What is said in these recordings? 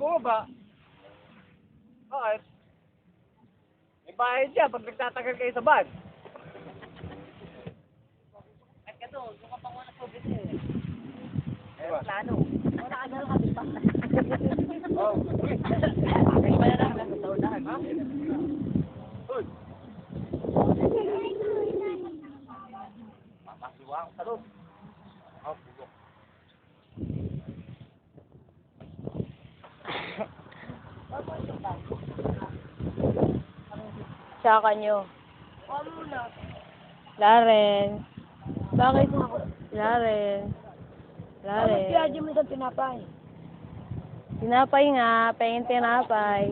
bumaba. Bakit? May bayad siya pag nagtatagal kayo sa van. At ka doon, yung kapang wala sa obis eh. Plano. Wala ka na lang pa. Oh. Ay, wala na lang sa unahan. Ha? Uy. Masiwa ako sa loob. Oh, bugok. Tsaka nyo. Laren. Bakit? Laren. Laren. Piyadyo mo sa tinapay. Tinapay nga. Pahingin tinapay.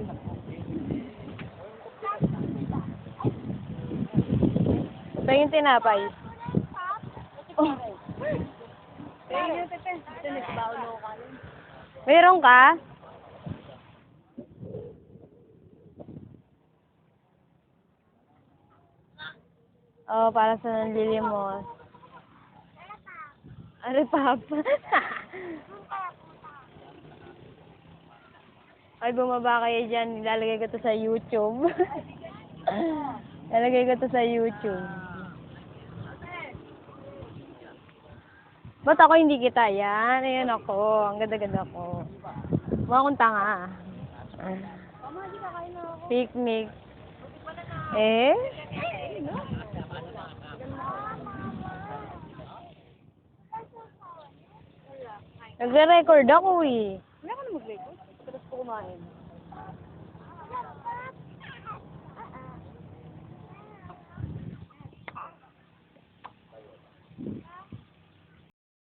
Pahingin tinapay. Oh. Mayroon ka? Oh, para sa nanlilimos. Ano, Papa? Ay, bumaba kayo dyan. Ilalagay ko to sa YouTube. Ilalagay ko to sa YouTube. Ba't ako hindi kita? Yan. Ayan ako. Ang ganda-ganda ko. Mukha akong tanga. Picnic. Eh? Nagre-record ako eh. Wala ka na mag-record. Tapos ko kumain.